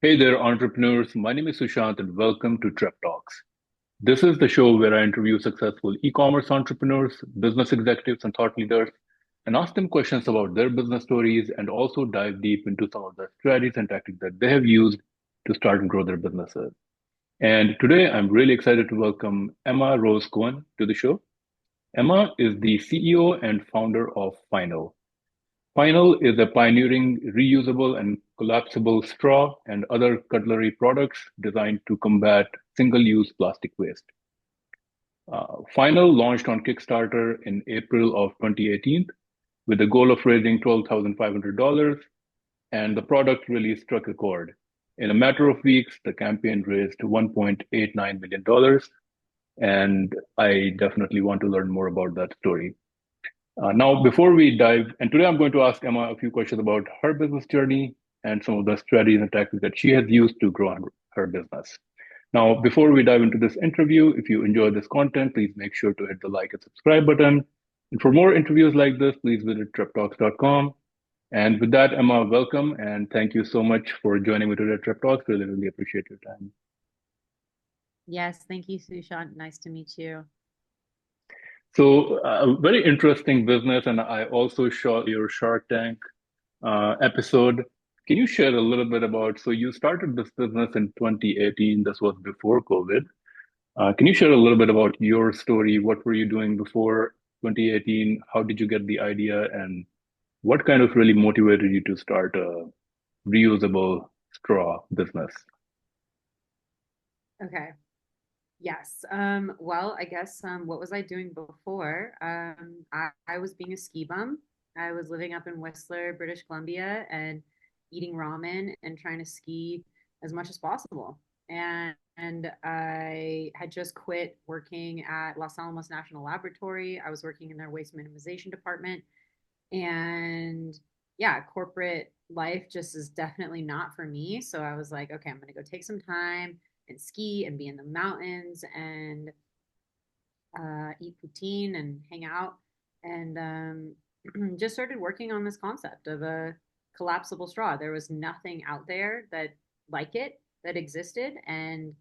Hey there, entrepreneurs. My name is Sushant, and welcome to TrepTalks. This is the show where I interview successful e commerce entrepreneurs, business executives, and thought leaders and ask them questions about their business stories and also dive deep into some of the strategies and tactics that they have used to start and grow their businesses. And today, I'm really excited to welcome Emma Rose Cohen to the show. Emma is the CEO and founder of Final. Final is a pioneering reusable and collapsible straw and other cutlery products designed to combat single-use plastic waste. Final launched on Kickstarter in April of 2018 with the goal of raising $12,500, and the product really struck a chord. In a matter of weeks, the campaign raised $1.89 million, and I definitely want to learn more about that story. Now, before we dive, and today I'm going to ask Emma a few questions about her business journey and some of the strategies and tactics that she has used to grow her business. Now, before we dive into this interview, if you enjoy this content, please make sure to hit the like and subscribe button. And for more interviews like this, please visit treptalks.com. And with that, Emma, welcome and thank you so much for joining me today at Trep Talks. Really, really appreciate your time. Yes, thank you, Sushant. Nice to meet you. So, a very interesting business, and I also saw your Shark Tank episode. Can you share a little bit about? So, you started this business in 2018. This was before COVID. Can you share a little bit about your story? What were you doing before 2018? How did you get the idea, and what kind of really motivated you to start a reusable straw business? Okay. Yes. Well, I guess what was I doing before? I was being a ski bum. I was living up in Whistler, British Columbia, and eating ramen and trying to ski as much as possible. And I had just quit working at Los Alamos National Laboratory. I was working in their waste minimization department. And yeah, corporate life just is definitely not for me. So I was like, okay, I'm going to go take some time and ski and be in the mountains and eat poutine and hang out. And just started working on this concept of a collapsible straw. There was nothing out there that like it that existed. And,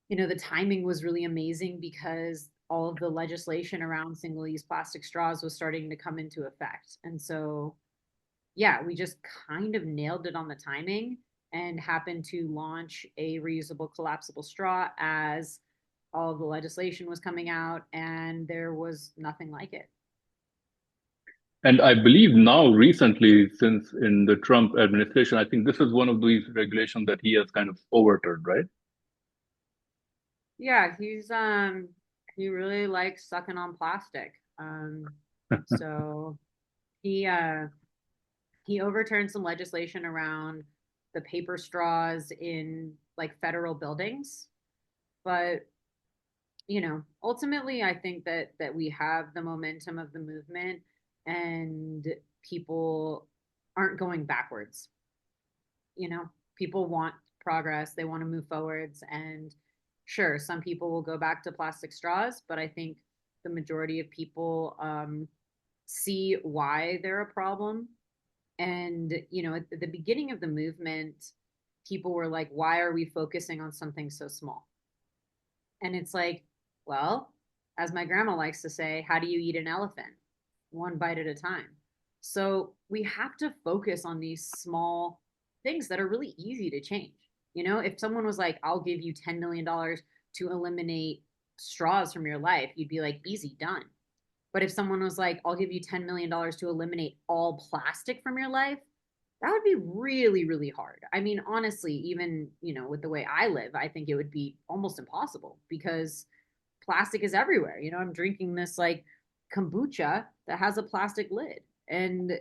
the timing was really amazing because all of the legislation around single use plastic straws was starting to come into effect. And so, yeah, we just kind of nailed it on the timing and happened to launch a reusable collapsible straw as all of the legislation was coming out and there was nothing like it. And I believe now, recently, since in the Trump administration, I think this is one of these regulations that he has kind of overturned, right? Yeah, he really likes sucking on plastic. So he uh he overturned some legislation around the paper straws in like federal buildings. But ultimately I think that we have the momentum of the movement and people aren't going backwards. People want progress, they want to move forwards, and sure, some people will go back to plastic straws, but I think the majority of people see why they're a problem. And at the beginning of the movement, people were like, why are we focusing on something so small? And it's like, well, as my grandma likes to say, how do you eat an elephant? One bite at a time. So we have to focus on these small things that are really easy to change. If someone was like, I'll give you $10 million to eliminate straws from your life, you'd be like, easy, done. But if someone was like, I'll give you $10 million to eliminate all plastic from your life, that would be really, really hard. I mean, honestly, even, with the way I live, I think it would be almost impossible because plastic is everywhere. I'm drinking this like kombucha that has a plastic lid and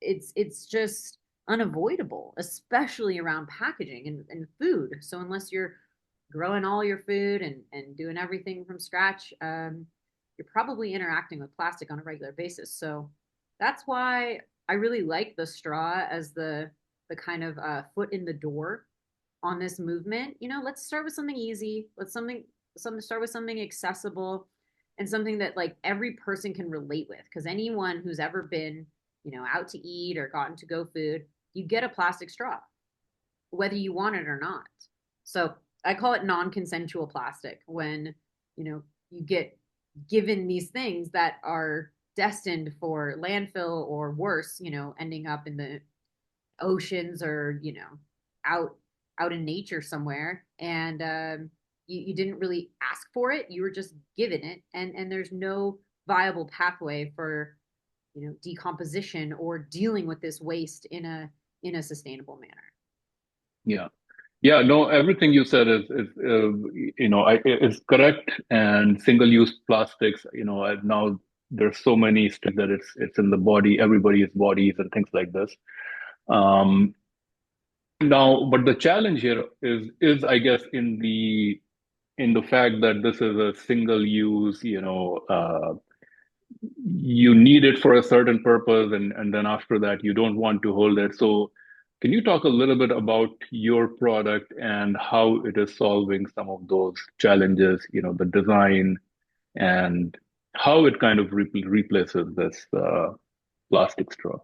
it's just unavoidable, especially around packaging and food. So unless you're growing all your food and doing everything from scratch, you're probably interacting with plastic on a regular basis. So that's why I really like the straw as the kind of foot in the door on this movement. Let's start with something easy. Let's start with something accessible and something that like every person can relate with. Because anyone who's ever been, out to eat or gotten to go food, you get a plastic straw. whether you want it or not. So I call it non-consensual plastic when, you get given these things that are destined for landfill or worse, ending up in the oceans or, out out in nature somewhere. And you didn't really ask for it. You were just given it. And there's no viable pathway for, decomposition or dealing with this waste in a sustainable manner. Yeah. Yeah, no, everything you said is correct. And single-use plastics, now there's so many stuff that it's in the body, everybody's bodies and things like this. Um, Now, but the challenge here is I guess in the fact that this is a single use, you need it for a certain purpose, and then after that you don't want to hold it. So can you talk a little bit about your product and how it is solving some of those challenges, the design and how it kind of replaces this plastic straw?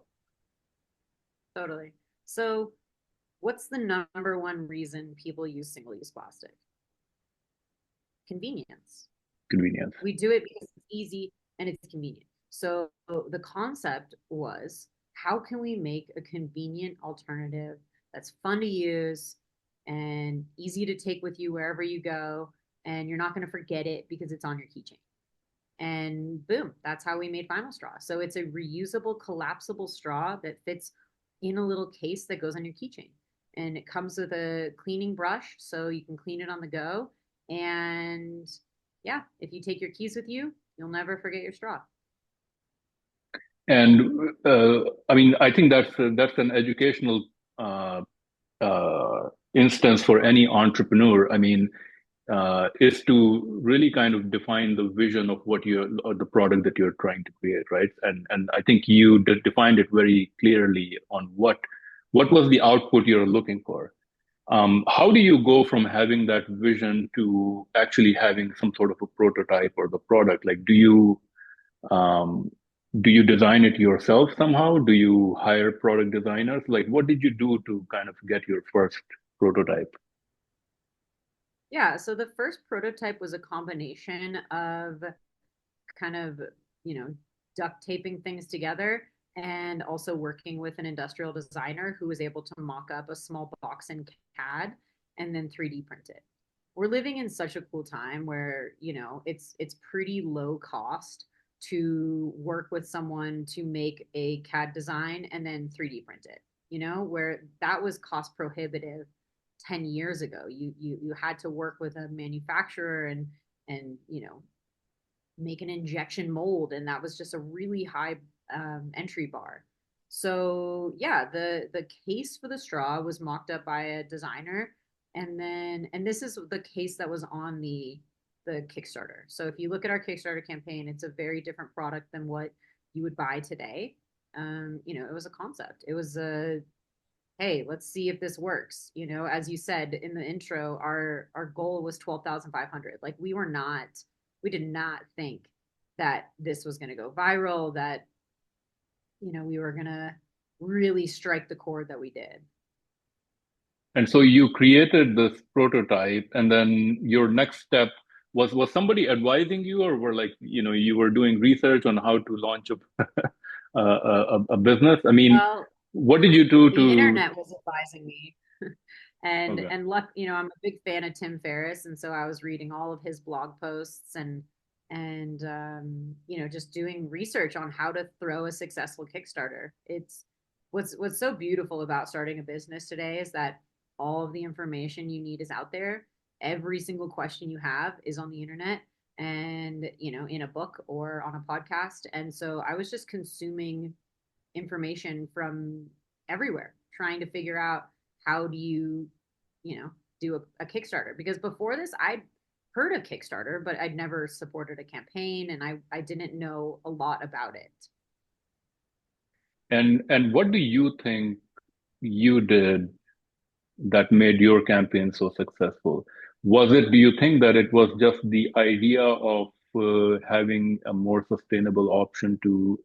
Totally. So, what's the number one reason people use single-use plastic? Convenience. Convenience. We do it because it's easy and it's convenient. So the concept was, how can we make a convenient alternative that's fun to use and easy to take with you wherever you go, and you're not going to forget it because it's on your keychain. And boom, that's how we made Final Straw. So it's a reusable, collapsible straw that fits in a little case that goes on your keychain. And it comes with a cleaning brush so you can clean it on the go. And yeah, if you take your keys with you, you'll never forget your straw. And I mean, I think that's an educational uh, instance for any entrepreneur. I mean, is to really kind of define the vision of what you're or the product that you're trying to create, right? And I think you defined it very clearly on what was the output you're looking for. How do you go from having that vision to actually having some sort of a prototype or the product? Like, um, do you design it yourself somehow? Do you hire product designers? Like, what did you do to kind of get your first prototype? Yeah, so the first prototype was a combination of kind of, duct taping things together and also working with an industrial designer who was able to mock up a small box in CAD and then 3D print it. We're living in such a cool time where, it's pretty low cost to work with someone to make a CAD design and then 3D print it, where that was cost prohibitive 10 years ago. You had to work with a manufacturer and make an injection mold, and that was just a really high entry bar. So yeah, the case for the straw was mocked up by a designer, and this is the case that was on the Kickstarter. So if you look at our Kickstarter campaign, it's a very different product than what you would buy today. It was a concept. It was a, hey, let's see if this works. As you said in the intro, our goal was 12,500. Like, we did not think that this was going to go viral, that we were going to really strike the chord that we did. And so you created this prototype, and then your next step was somebody advising you, or were like, you were doing research on how to launch a business? I mean, Well, what did you do the to? internet was advising me. and Okay. and luck, I'm a big fan of Tim Ferriss, and so I was reading all of his blog posts and just doing research on how to throw a successful Kickstarter. It's what's so beautiful about starting a business today is that all of the information you need is out there. Every single question you have is on the internet and, in a book or on a podcast. And so I was just consuming information from everywhere, trying to figure out how do you do a Kickstarter. Because before this, I'd heard of Kickstarter, but I'd never supported a campaign and I didn't know a lot about it. And what do you think you did that made your campaign so successful? Do you think that it was just the idea of having a more sustainable option to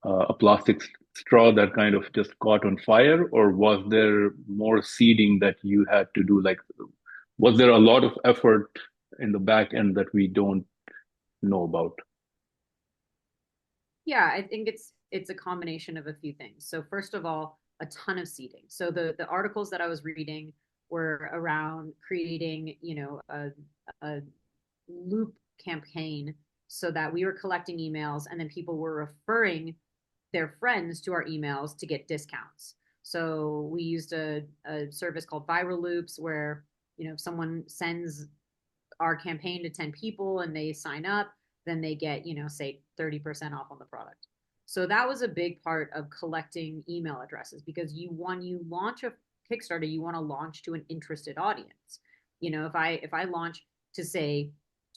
a plastic straw that kind of just caught on fire, or was there more seeding that you had to do? Like, was there a lot of effort in the back end that we don't know about? Yeah, I think it's a combination of a few things. So first of all, a ton of seeding. So the articles that I was reading were around creating, a loop campaign so that we were collecting emails and then people were referring their friends to our emails to get discounts. So we used a service called Viral Loops where, if someone sends our campaign to 10 people and they sign up, then they get, say 30% off on the product. So that was a big part of collecting email addresses because when you launch a Kickstarter, you want to launch to an interested audience. If I launch to say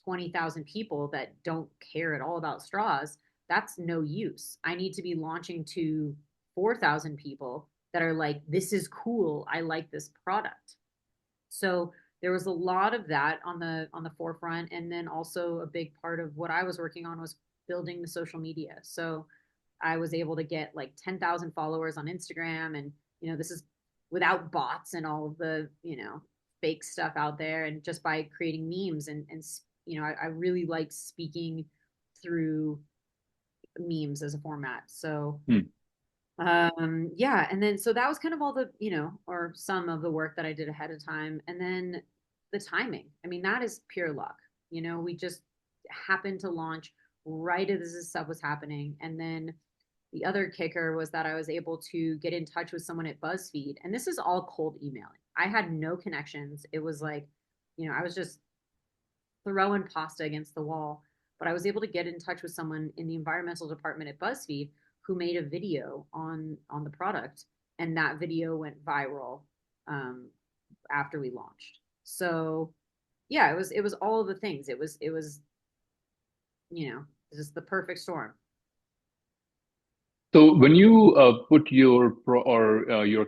20,000 people that don't care at all about straws, that's no use. I need to be launching to 4,000 people that are like, this is cool. I like this product. So there was a lot of that on the forefront, and then also a big part of what I was working on was building the social media. So I was able to get like 10,000 followers on Instagram, and this is without bots and all of the fake stuff out there, and just by creating memes and I really like speaking through memes as a format. So Hmm. yeah, and then so that was kind of all the, or some of the work that I did ahead of time. And then the timing. I mean, that is pure luck. We just happened to launch right as this stuff was happening. And then the other kicker was that I was able to get in touch with someone at BuzzFeed. And this is all cold emailing. I had no connections. It was like, I was just throwing pasta against the wall. But I was able to get in touch with someone in the environmental department at BuzzFeed who made a video on the product, and that video went viral after we launched. So yeah, it was all of the things. It was just the perfect storm. So when you put your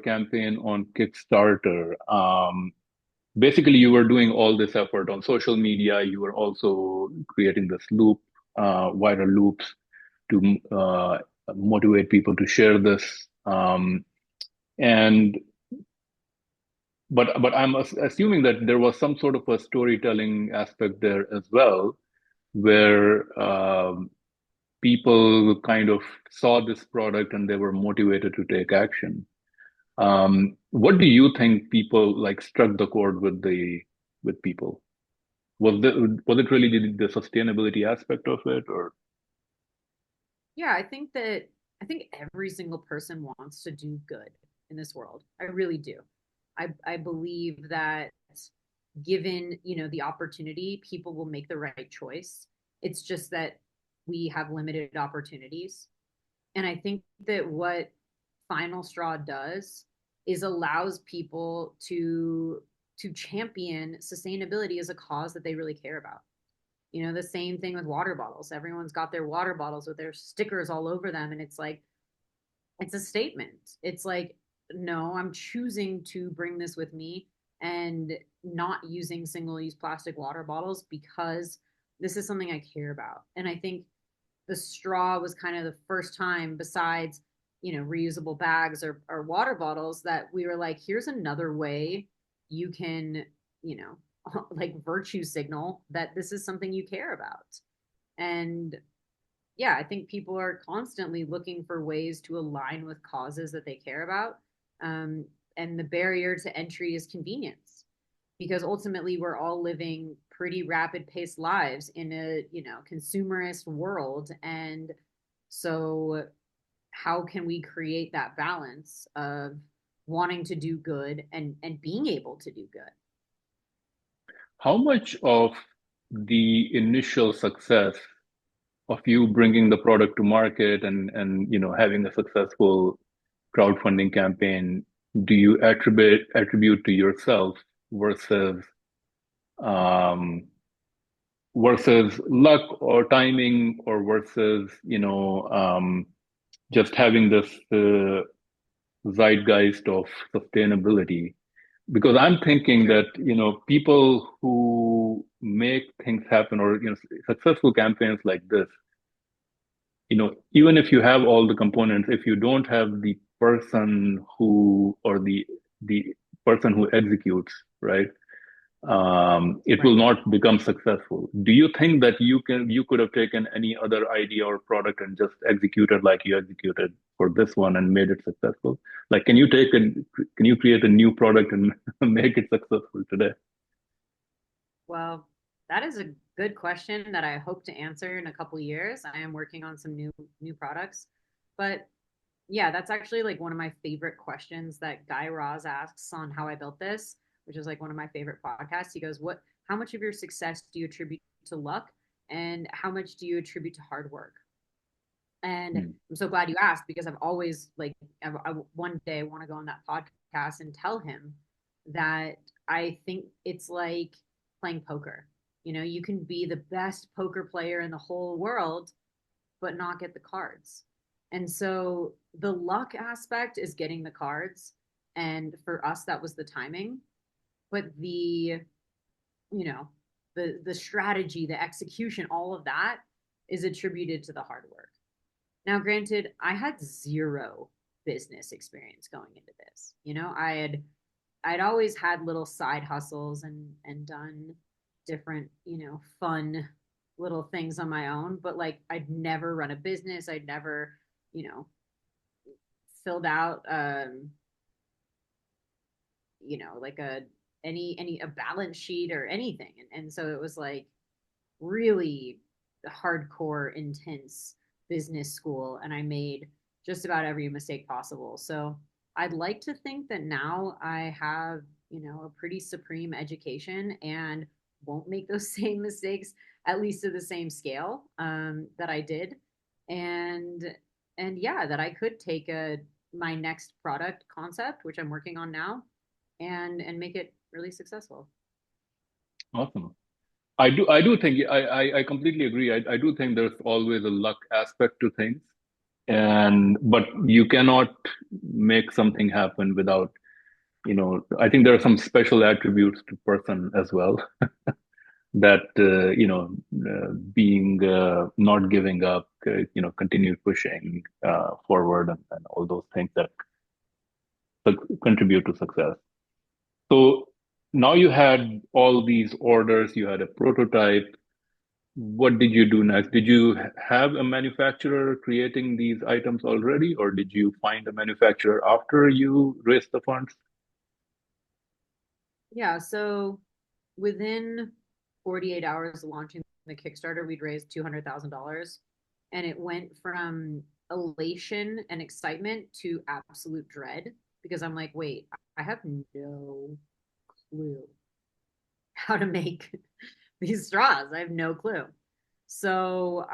campaign on Kickstarter, basically you were doing all this effort on social media. You were also creating this loop, viral loops to motivate people to share this. And but I'm assuming that there was some sort of a storytelling aspect there as well, where people kind of saw this product and they were motivated to take action. What do you think people like struck the chord with people? Was it really the sustainability aspect of it, or? Yeah, I think every single person wants to do good in this world. I really do. I believe that given, the opportunity, people will make the right choice. It's just that we have limited opportunities. And I think that what Final Straw does is allows people to champion sustainability as a cause that they really care about. The same thing with water bottles. Everyone's got their water bottles with their stickers all over them. And it's like, it's a statement. It's like, no, I'm choosing to bring this with me and not using single use plastic water bottles because this is something I care about. And I think the straw was kind of the first time, besides, reusable bags or water bottles, that we were like, here's another way you can, you know, like virtue signal that this is something you care about. And yeah, I think people are constantly looking for ways to align with causes that they care about. And the barrier to entry is convenience, because ultimately we're all living pretty rapid paced lives in a consumerist world. And so how can we create that balance of wanting to do good and being able to do good? How much of the initial success of you bringing the product to market and having a successful crowdfunding campaign do you attribute to yourself versus um, versus luck or timing, or versus just having this zeitgeist of sustainability? Because I'm thinking that people who make things happen, or successful campaigns like this, even if you have all the components, if you don't have the person who or the person who executes, right? It will Right. not become successful. Do you think that you could have taken any other idea or product and just executed like you executed for this one and made it successful? Like, can you create a new product and make it successful today? Well, that is a good question that I hope to answer in a couple years. I am working on some new products, but yeah, that's actually like one of my favorite questions that Guy Raz asks on How I Built This, which is like one of my favorite podcasts. He goes, how much of your success do you attribute to luck, and how much do you attribute to hard work?" And Hmm. I'm so glad you asked, because I've always one day want to go on that podcast and tell him that I think it's like playing poker. You can be the best poker player in the whole world, but not get the cards. And so the luck aspect is getting the cards. And for us, that was the timing. But you know, the strategy, the execution, all of that is attributed to the hard work. Now, granted, I had zero business experience going into this. I'd always had little side hustles and done different, fun little things on my own, but like I'd never run a business. I'd never, you know, filled out like a balance sheet or anything. And so it was like really hardcore, intense business school, and I made just about every mistake possible. So I'd like to think that now I have, a pretty supreme education and won't make those same mistakes, at least to the same scale that I did. And yeah, that I could take my next product concept, which I'm working on now, and make it really successful. Awesome. I do think I completely agree. I do think there's always a luck aspect to things, but you cannot make something happen without, I think there are some special attributes to person as well that being not giving up, continue pushing forward, and all those things that contribute to success. So now you had all these orders, you had a prototype. What did you do next? Did you have a manufacturer creating these items already, or did you find a manufacturer after you raised the funds? Yeah, so within 48 hours of launching the Kickstarter, we'd raised $200,000. And it went from elation and excitement to absolute dread, because I'm like, wait, I have no clue how to make these straws. I have no clue. So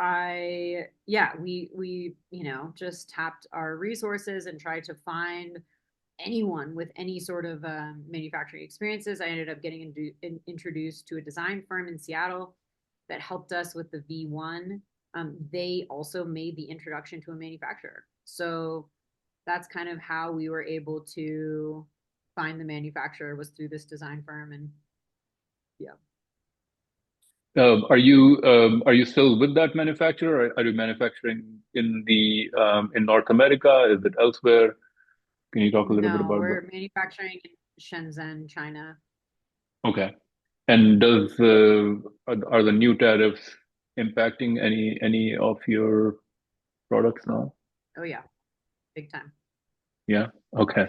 yeah, we, just tapped our resources and tried to find anyone with any sort of manufacturing experiences. I ended up getting introduced to a design firm in Seattle that helped us with the V1. They also made the introduction to a manufacturer. So that's kind of how we were able to find the manufacturer, was through this design firm. And yeah. Are you still with that manufacturer? Are you manufacturing in North America? Is it elsewhere? Can you talk a little bit No, about that? we're manufacturing in Shenzhen, China. Okay. And are the new tariffs impacting any of your products now? Oh yeah, big time. Yeah. Okay.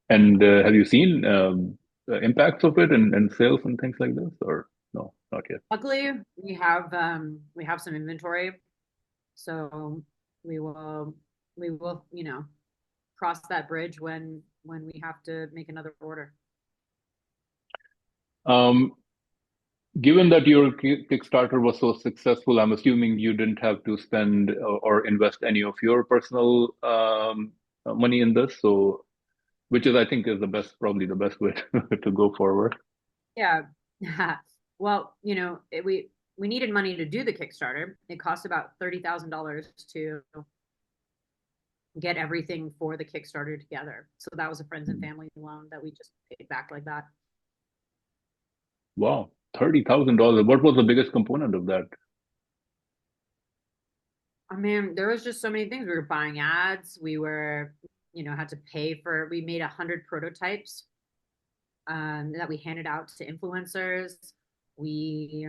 And have you seen the impacts of it and sales and things like this, or no, not yet? Luckily, we have some inventory, so we will cross that bridge when we have to make another order. Um, Given that your Kickstarter was so successful, I'm assuming you didn't have to spend or invest any of your personal money in this. So, which is, I think, is probably the best way to go forward. Yeah. Well, we needed money to do the Kickstarter. It cost about $30,000 to get everything for the Kickstarter together. So that was a friends and family loan that we just paid back like that. Wow, $30,000. What was the biggest component of that? I mean, there was just so many things. We were buying ads. We were, had to pay for. We made 100 prototypes that we handed out to influencers. We,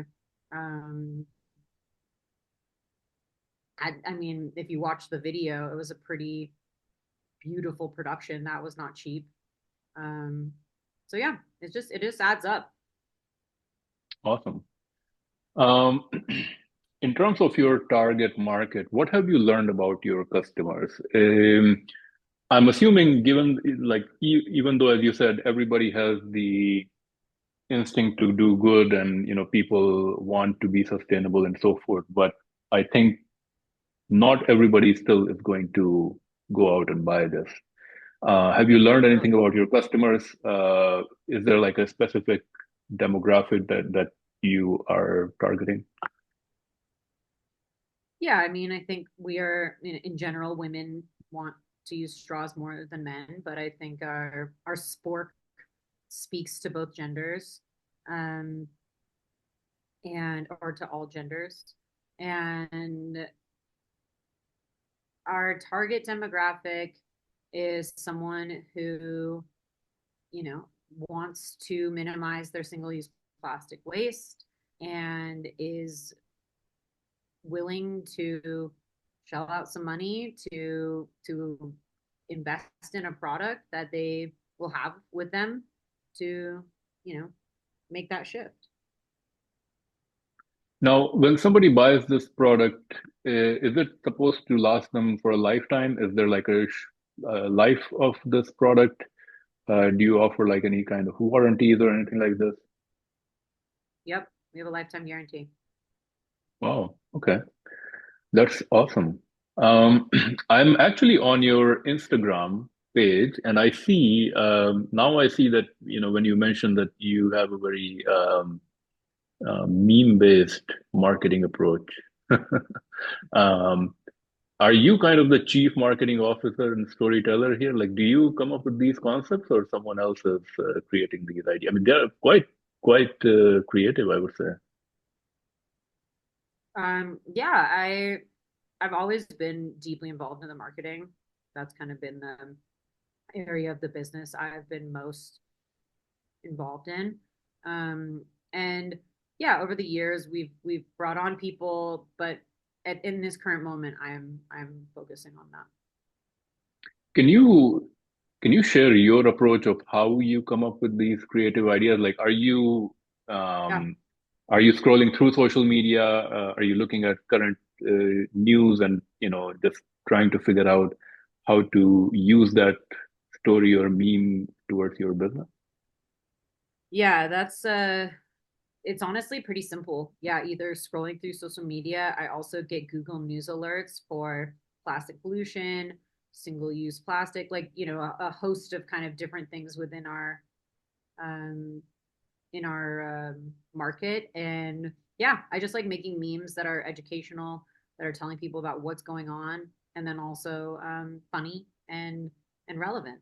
um, I mean, if you watch the video, it was a pretty beautiful production. That was not cheap. Um, so yeah, it just adds up. Awesome. Um, in terms of your target market, what have you learned about your customers? I'm assuming, given like even though, as you said, everybody has the instinct to do good, and people want to be sustainable and so forth, but I think not everybody still is going to go out and buy this. Have you learned anything about your customers? Is there like a specific demographic that you are targeting? Yeah, I mean, I think we are in general, women want to use straws more than men, but I think our sport speaks to both genders, um, and or to all genders, and our target demographic is someone who wants to minimize their single-use plastic waste and is willing to shell out some money to invest in a product that they will have with them to make that shift. Now, when somebody buys this product, is it supposed to last them for a lifetime? Is there like a life of this product? Do you offer like any kind of warranties or anything like this? Yep, we have a lifetime guarantee. Wow, okay. That's awesome. I'm actually on your Instagram page, and I see now I see that when you mentioned that you have a very meme-based marketing approach. Um, are you kind of the chief marketing officer and storyteller here? Like, do you come up with these concepts, or someone else is creating these ideas? I mean, they're quite creative, I would say. Yeah, I've always been deeply involved in the marketing. That's kind of been the area of the business I've been most involved in. And yeah, over the years we've brought on people, but in this current moment, I'm focusing on that. Can you share your approach of how you come up with these creative ideas? Like, Yeah. um, are you scrolling through social media? Are you looking at current news and just trying to figure out how to use that story or meme towards your business? Yeah, that's it's honestly pretty simple. Yeah, either scrolling through social media. I also get Google News alerts for plastic pollution, single-use plastic, like, a host of kind of different things within our um market. And yeah, I just like making memes that are educational, that are telling people about what's going on, and then also funny and relevant.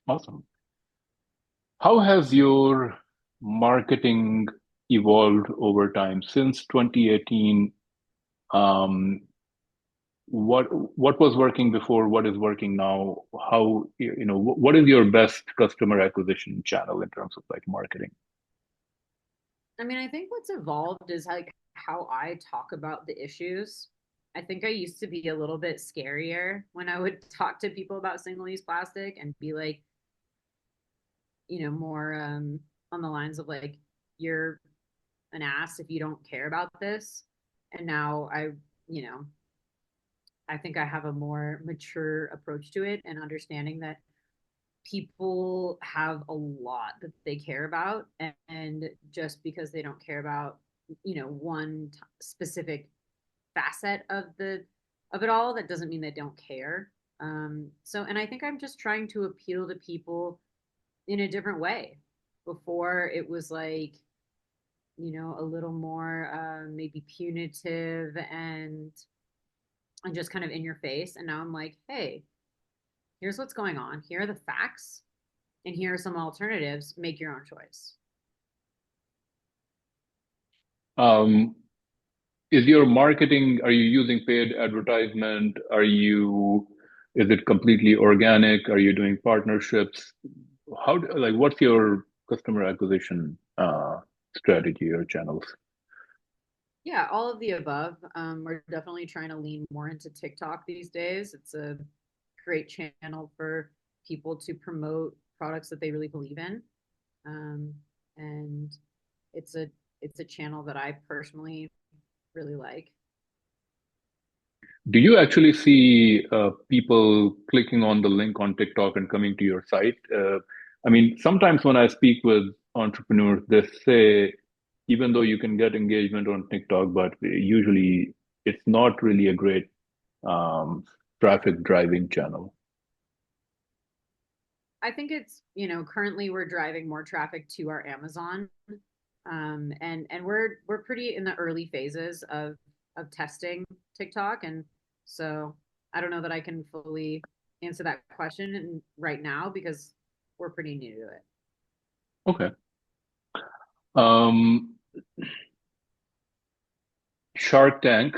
Awesome. How has your marketing evolved over time since 2018? Um, what was working before? What is working now? How, what is your best customer acquisition channel in terms of like marketing? I mean, I think what's evolved is like how I talk about the issues. I think I used to be a little bit scarier when I would talk to people about single-use plastic and be like, more on the lines of like, you're an ass if you don't care about this. And now you know, I think I have a more mature approach to it, and understanding that people have a lot that they care about, and just because they don't care about one specific facet of it all, that doesn't mean they don't care. And I think I'm just trying to appeal to people in a different way. Before, it was like, a little more maybe punitive and just kind of in your face. And now I'm like, hey, here's what's going on. Here are the facts, and here are some alternatives. Make your own choice. Um, Is your marketing, are you using paid advertisement? Is it completely organic? Are you doing partnerships? Like, what's your customer acquisition strategy or channels? Yeah, all of the above. We're definitely trying to lean more into TikTok these days. It's a great channel for people to promote products that they really believe in. Um, and it's a it's a channel that I personally really like. Do you actually see people clicking on the link on TikTok and coming to your site? I mean, sometimes when I speak with entrepreneurs, they say, even though you can get engagement on TikTok, but usually it's not really a great um, traffic driving channel. I think it's, currently we're driving more traffic to our Amazon. And we're pretty in the early phases of testing TikTok. And so I don't know that I can fully answer that question right now because we're pretty new to it. Okay. Um, Shark Tank.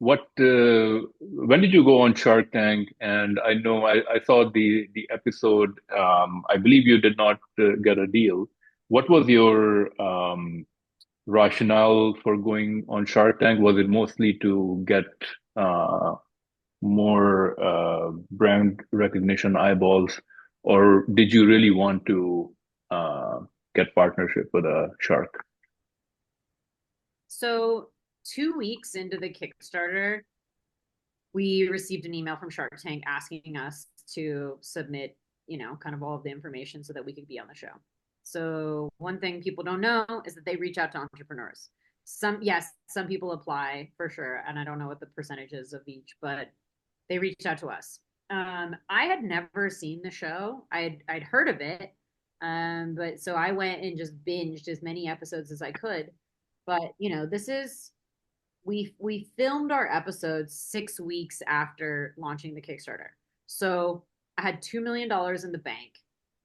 When did you go on Shark Tank? And I know I saw the episode. I believe you did not get a deal. What was your rationale for going on Shark Tank? Was it mostly to get uh, more brand recognition eyeballs, or did you really want to get partnership with a shark? So 2 weeks into the Kickstarter, we received an email from Shark Tank asking us to submit, kind of all of the information so that we could be on the show. So one thing people don't know is that they reach out to entrepreneurs. Yes, some people apply for sure, and I don't know what the percentage is of each, but they reached out to us. I had never seen the show. I'd heard of it, but so I went and just binged as many episodes as I could. But this is we filmed our episodes 6 weeks after launching the Kickstarter. So I had $2 million in the bank,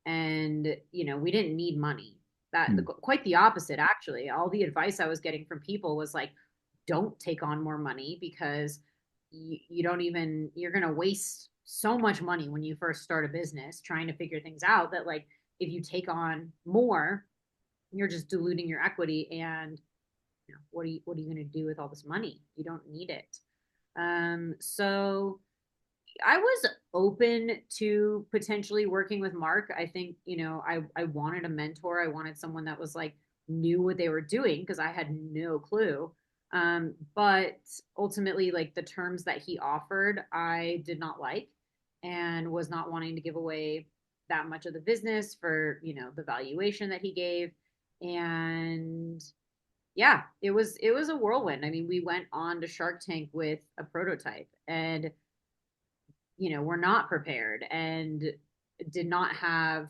and we didn't need money. Hmm. Quite the opposite, actually. All the advice I was getting from people was like, don't take on more money because you don't even you're going to waste so much money when you first start a business trying to figure things out that like if you take on more, you're just diluting your equity and what are you going to do with all this money? You don't need it. So I was open to potentially working with Mark. I think, I wanted a mentor. I wanted someone that was like knew what they were doing because I had no clue. But ultimately, like the terms that he offered, I did not like and was not wanting to give away that much of the business for, the valuation that he gave. And yeah, it was a whirlwind. I mean, we went on to Shark Tank with a prototype and we're not prepared and did not have,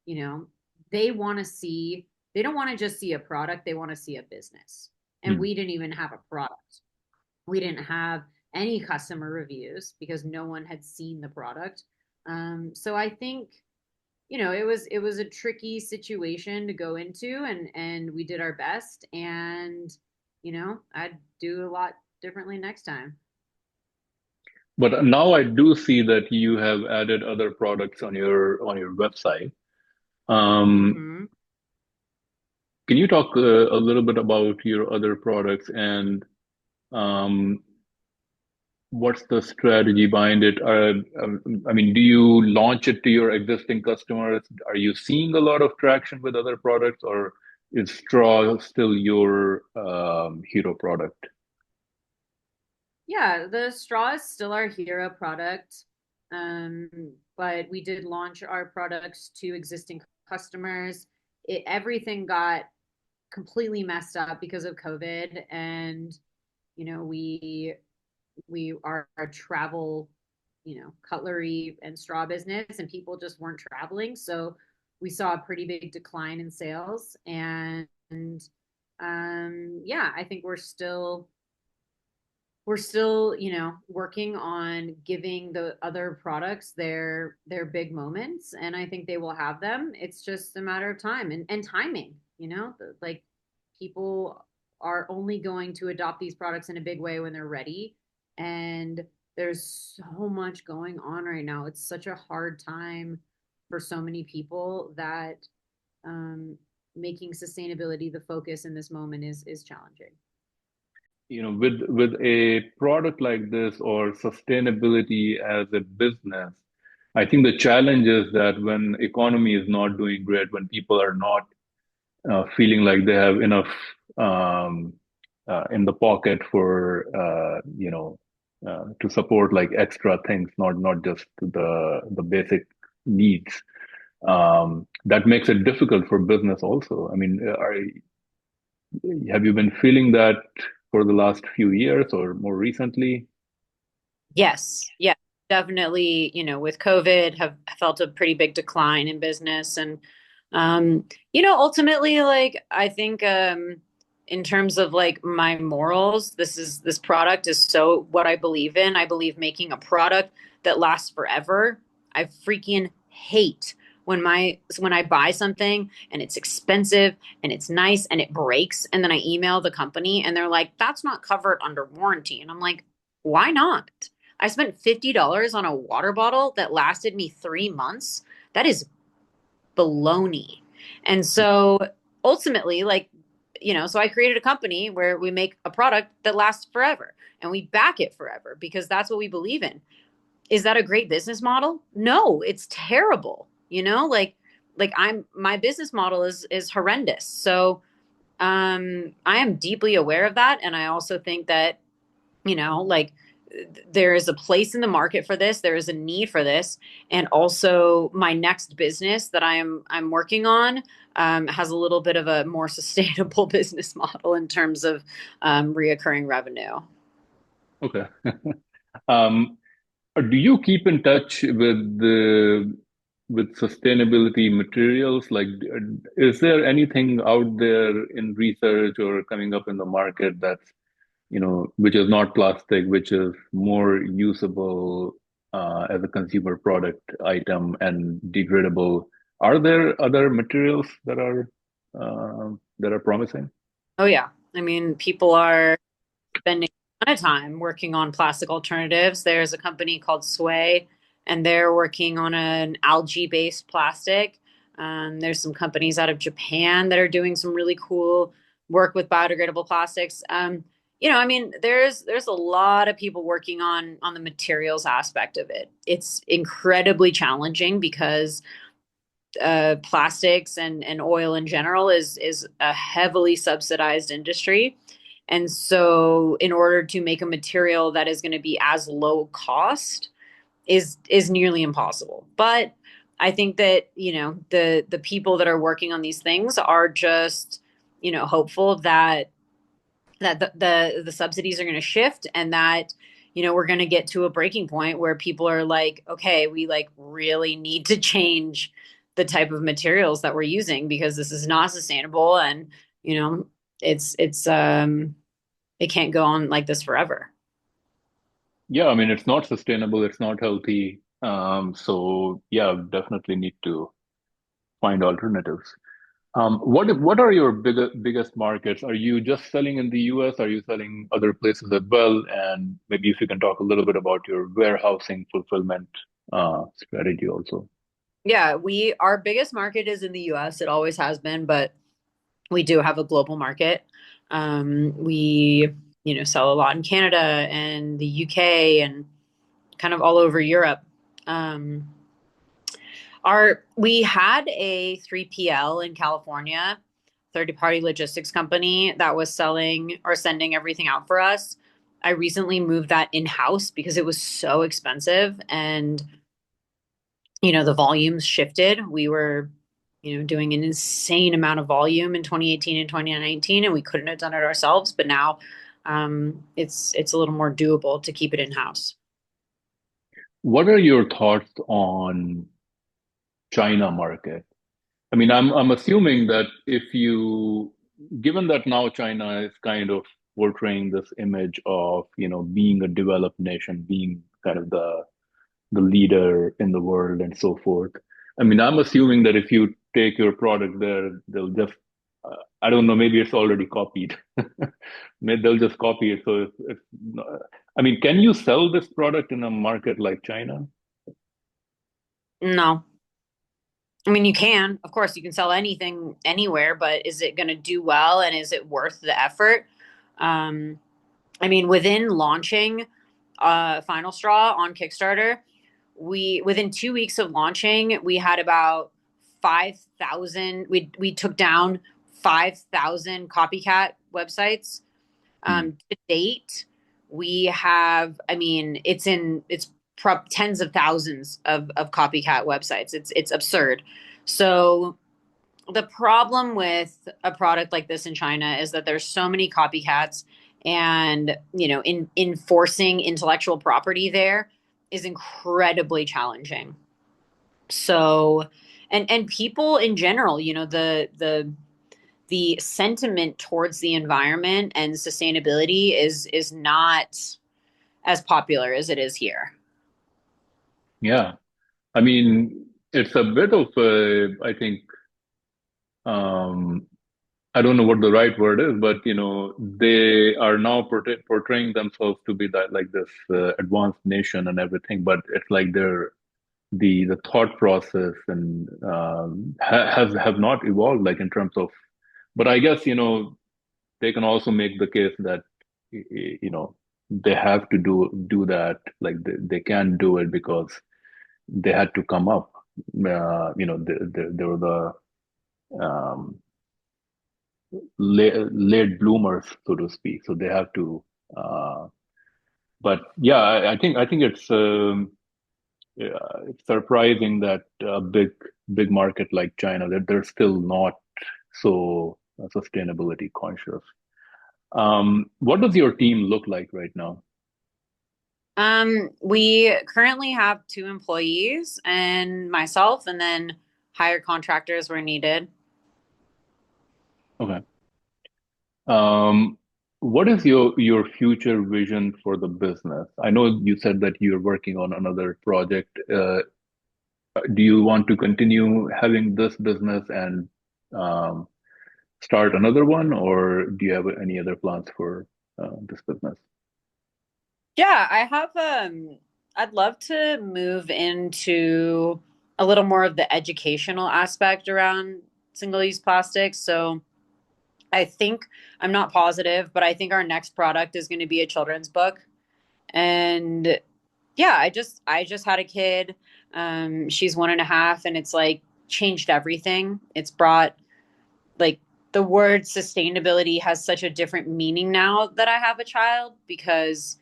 you know, they want to see they don't want to just see a product, they want to see a business. And Hmm. we didn't even have a product. We didn't have any customer reviews because no one had seen the product. So I think it was a tricky situation to go into, and we did our best, and I'd do a lot differently next time. But now I do see that you have added other products on your website. Um, Mm-hmm. can you talk a little bit about your other products and um, what's the strategy behind it? I mean, do you launch it to your existing customers? Are you seeing a lot of traction with other products, or is straw still your hero product? Yeah, the straw is still our hero product, um, but we did launch our products to existing customers. Everything got completely messed up because of COVID, and we are a travel, cutlery and straw business, and people just weren't traveling. So we saw a pretty big decline in sales. And yeah, I think we're still, working on giving the other products their big moments, and I think they will have them. It's just a matter of time and timing, like people are only going to adopt these products in a big way when they're ready. And there's so much going on right now. It's such a hard time for so many people that um, making sustainability the focus in this moment is challenging. With a product like this or sustainability as a business, I think the challenge is that when economy is not doing great, when people are not feeling like they have enough in the pocket for to support like extra things, not just the basic needs. That makes it difficult for business also. I mean, have you been feeling that for the last few years or more recently? Yes, yeah, definitely, with COVID have felt a pretty big decline in business. And ultimately, like I think in terms of like my morals, this product is so what I believe in. I believe making a product that lasts forever. I freaking hate when I buy something and it's expensive and it's nice and it breaks and then I email the company and they're like, that's not covered under warranty. And I'm like, why not? I spent $50 on a water bottle that lasted me 3 months. That is baloney. And so ultimately, like, so I created a company where we make a product that lasts forever and we back it forever because that's what we believe in. Is that a great business model? No, it's terrible. Like my business model is horrendous. So I am deeply aware of that. And I also think that, like there is a place in the market for this. There is a need for this. And also my next business that I'm working on has a little bit of a more sustainable business model in terms of reoccurring revenue. Okay. Um, do you keep in touch with sustainability materials? Like, is there anything out there in research or coming up in the market that's, which is not plastic, which is more usable as a consumer product item and degradable? Are there other materials that are promising? Oh yeah. I mean, people are spending a ton of time working on plastic alternatives. There's a company called Sway, and they're working on an algae-based plastic. There's some companies out of Japan that are doing some really cool work with biodegradable plastics. I mean, there's a lot of people working on the materials aspect of it. It's incredibly challenging because plastics and oil in general is a heavily subsidized industry. And so in order to make a material that is going to be as low cost is nearly impossible. But I think that, the people that are working on these things are just, hopeful that the subsidies are going to shift and that we're going to get to a breaking point where people are like, okay, we like really need to change the type of materials that we're using because this is not sustainable. And you know it's it can't go on like this forever. Yeah, I mean, it's not sustainable, it's not healthy. So yeah, definitely need to find alternatives. What are your biggest markets? Are you just selling in the US? Are you selling other places as well? And maybe if you can talk a little bit about your warehousing fulfillment strategy also. Yeah, we our biggest market is in the US. It always has been, but we do have a global market. We sell a lot in Canada and the UK and kind of all over Europe. Um, our we had a 3PL in California, third party logistics company that was selling or sending everything out for us. I recently moved that in house because it was so expensive and the volumes shifted. We were doing an insane amount of volume in 2018 and 2019 and we couldn't have done it ourselves, but now it's a little more doable to keep it in house. What are your thoughts on China market? I mean, I'm assuming that given that now China is kind of portraying this image of, being a developed nation, being kind of the leader in the world and so forth. I mean, I'm assuming that if you take your product there, they'll just I don't know, maybe it's already copied. Maybe they'll just copy it. So it's not, I mean, can you sell this product in a market like China? No. I mean, you can, of course, you can sell anything anywhere, but is it going to do well and is it worth the effort? Um, I mean, within launching Final Straw on Kickstarter, we within 2 weeks of launching, we had about 5,000. We took down 5,000 copycat websites. Hmm. To date, we have. I mean, it's tens of thousands of copycat websites. It's absurd. So the problem with a product like this in China is that there's so many copycats, and in enforcing intellectual property there is incredibly challenging. So, and people in general, the sentiment towards the environment and sustainability is not as popular as it is here. Yeah. I mean, it's a bit of a, I think, um, I don't know what the right word is, but they are now portraying themselves to be that like this advanced nation and everything, but it's like the thought process and have not evolved like in terms of. But I guess they can also make the case that they have to do that, like they can do it because they had to come up. They were the late bloomers, so to speak. So they have to. Uh, but yeah, I think it's surprising that a big market like China that they're still not so sustainability conscious. What does your team look like right now? We currently have two employees and myself, and then hire contractors where needed. Okay. Um, what is your future vision for the business? I know you said that you're working on another project. Do you want to continue having this business and um, start another one, or do you have any other plans for this business? Yeah, I have I'd love to move into a little more of the educational aspect around single-use plastics. So I think I'm not positive, but I think our next product is going to be a children's book. And yeah, I just had a kid. She's 1.5, and it's like changed everything. It's brought like the word sustainability has such a different meaning now that I have a child, because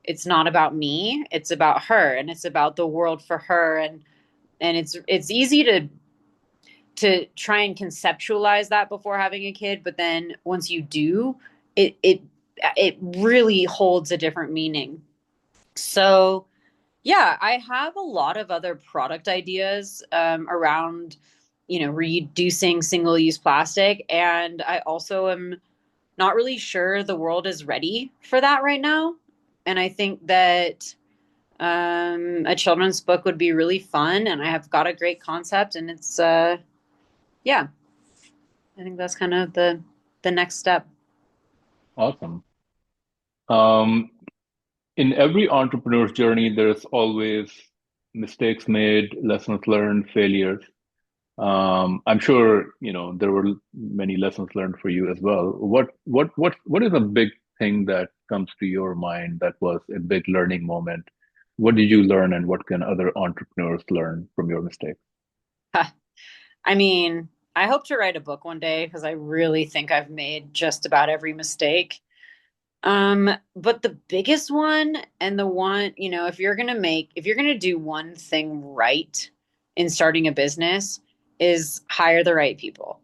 it's not about me, it's about her, and it's about the world for her. And it's easy to try and conceptualize that before having a kid, but then once you do, it really holds a different meaning. So yeah, I have a lot of other product ideas around, reducing single-use plastic, and I also am not really sure the world is ready for that right now. And I think that a children's book would be really fun, and I have got a great concept, and it's yeah, I think that's kind of the next step. Awesome. Um, in every entrepreneur's journey, there's always mistakes made, lessons learned, failures. I'm sure there were many lessons learned for you as well. What is a big thing that comes to your mind that was a big learning moment? What did you learn, and what can other entrepreneurs learn from your mistakes? I mean, I hope to write a book one day because I really think I've made just about every mistake. But the biggest one, and the one, if you're gonna do one thing right in starting a business, is hire the right people.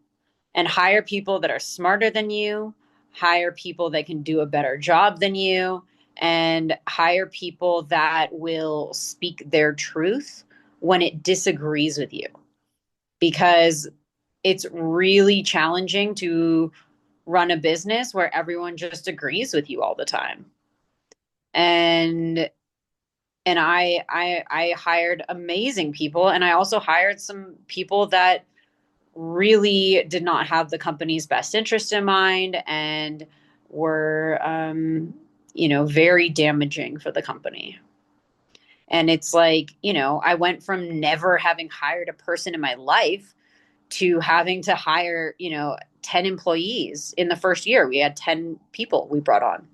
And hire people that are smarter than you, hire people that can do a better job than you, and hire people that will speak their truth when it disagrees with you. Because it's really challenging to run a business where everyone just agrees with you all the time. And I hired amazing people, and I also hired some people that really did not have the company's best interest in mind and were, very damaging for the company. And it's like, I went from never having hired a person in my life to having to hire, 10 employees in the first year. We had 10 people we brought on.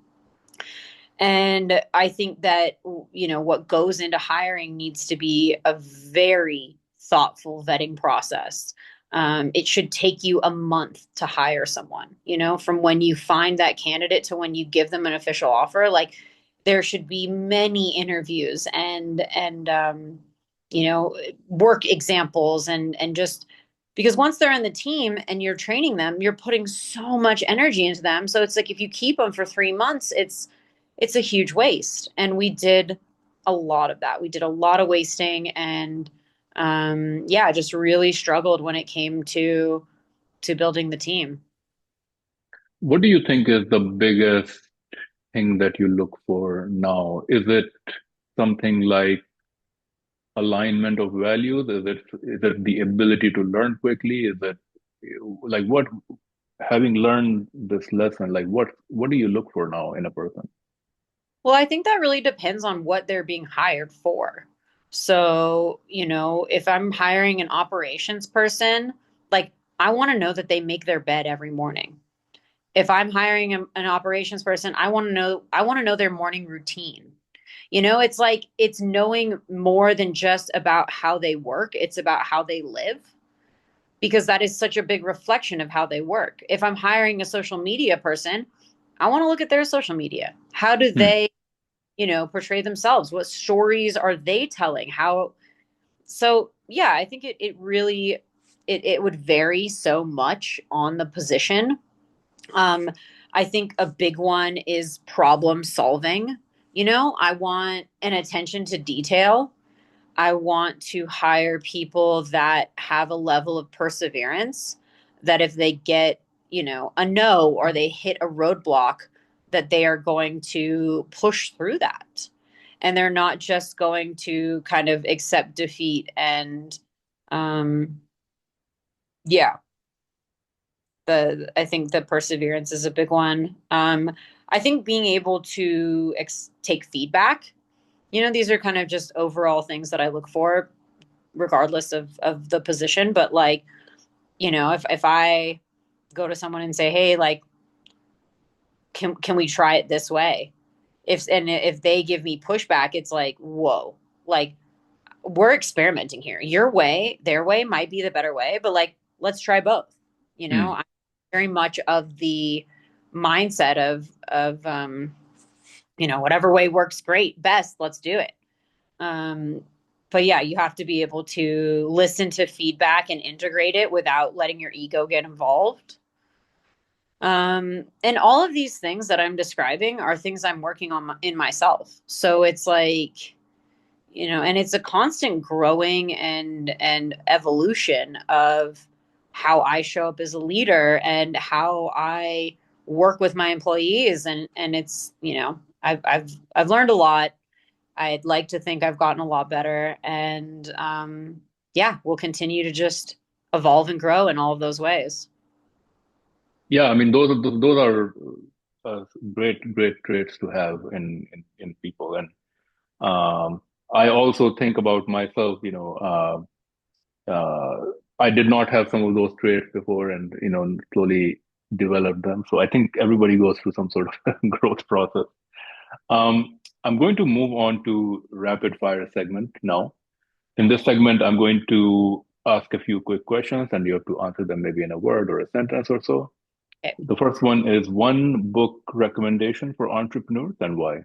And I think that, what goes into hiring needs to be a very thoughtful vetting process. It should take you a month to hire someone, from when you find that candidate to when you give them an official offer. Like, there should be many interviews and work examples and just because once they're on the team and you're training them, you're putting so much energy into them. So it's like if you keep them for 3 months, it's a huge waste. And we did a lot of that. We did a lot of wasting and just really struggled when it came to building the team. What do you think is the biggest thing that you look for now? Is it something like alignment of values? Is it the ability to learn quickly? Is it like what, having learned this lesson, like what do you look for now in a person? Well, I think that really depends on what they're being hired for. So, if I'm hiring an operations person, like I want to know that they make their bed every morning. If I'm hiring an operations person, I want to know their morning routine. It's like it's knowing more than just about how they work, it's about how they live because that is such a big reflection of how they work. If I'm hiring a social media person, I want to look at their social media. How do Hmm. they, portray themselves? What stories are they telling? How so yeah, I think it really it would vary so much on the position. um, I think a big one is problem solving. I want an attention to detail. I want to hire people that have a level of perseverance that if they get, a no or they hit a roadblock, that they are going to push through that. And they're not just going to kind of accept defeat and um yeah, the I think the perseverance is a big one. I think being able to take feedback. These are kind of just overall things that I look for, regardless of the position. But like, if I go to someone and say, "Hey, like, can we try it this way?" If they give me pushback, it's like, "Whoa!" Like we're experimenting here. Your way, their way might be the better way, but like, let's try both. Hmm. I'm very much of the mindset of whatever way works great, best, let's do it. Um, but yeah, you have to be able to listen to feedback and integrate it without letting your ego get involved. And all of these things that I'm describing are things I'm working on in myself. So it's like, and it's a constant growing and evolution of how I show up as a leader and how I work with my employees. And it's, I've learned a lot. I'd like to think I've gotten a lot better. And yeah, we'll continue to just evolve and grow in all of those ways. Yeah, I mean those are great traits to have in people. And I also think about myself, I did not have some of those traits before, and slowly developed them. So I think everybody goes through some sort of growth process. I'm going to move on to rapid fire segment now. In this segment, I'm going to ask a few quick questions, and you have to answer them maybe in a word or a sentence or so. Okay. The first one is one book recommendation for entrepreneurs and why?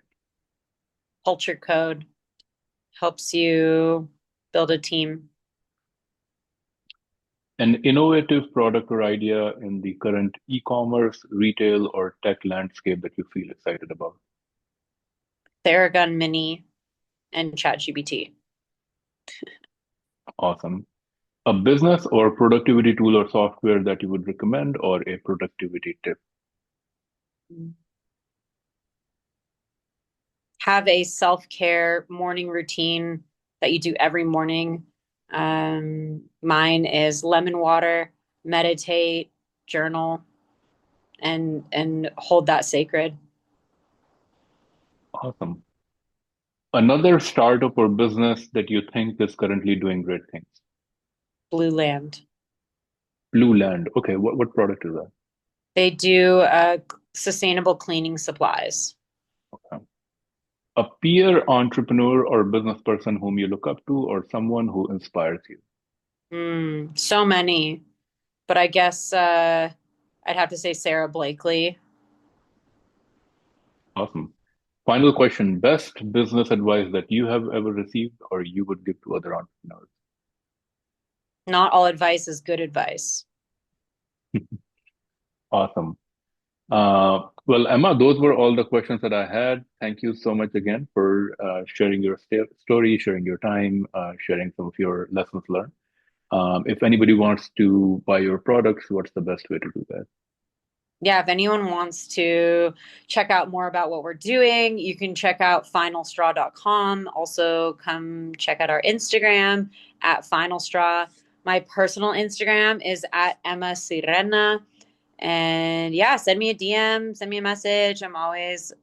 Culture code helps you build a team. An innovative product or idea in the current e-commerce, retail, or tech landscape that you feel excited about. Theragun Mini and ChatGPT. Awesome. A business or productivity tool or software that you would recommend, or a productivity tip. Have a self-care morning routine that you do every morning. Mine is lemon water, meditate, journal, and hold that sacred. Awesome. Another startup or business that you think is currently doing great things? Blue Land. Blue Land. Okay, what product is that? They do sustainable cleaning supplies. Okay. A peer entrepreneur or business person whom you look up to, or someone who inspires you? So many, but I guess I'd have to say Sarah Blakely. Awesome. Final question. Best business advice that you have ever received or you would give to other entrepreneurs? Not all advice is good advice. Awesome. Well, Emma, those were all the questions that I had. Thank you so much again for sharing your story, sharing your time, sharing some of your lessons learned. If anybody wants to buy your products, what's the best way to do that? Yeah, if anyone wants to check out more about what we're doing, you can check out finalstraw.com. Also, come check out our Instagram at finalstraw. My personal Instagram is at Emma Sirena. And yeah, send me a DM, send me a message. I'm always,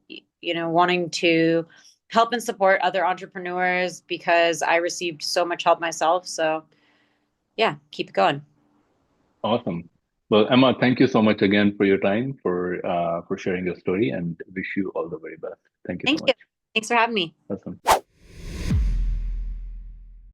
wanting to help and support other entrepreneurs because I received so much help myself. So yeah, keep it going. Awesome. Well, Emma, thank you so much again for your time, for sharing your story, and wish you all the very best. Thank you so Thank you. much. Thanks for having me. Awesome.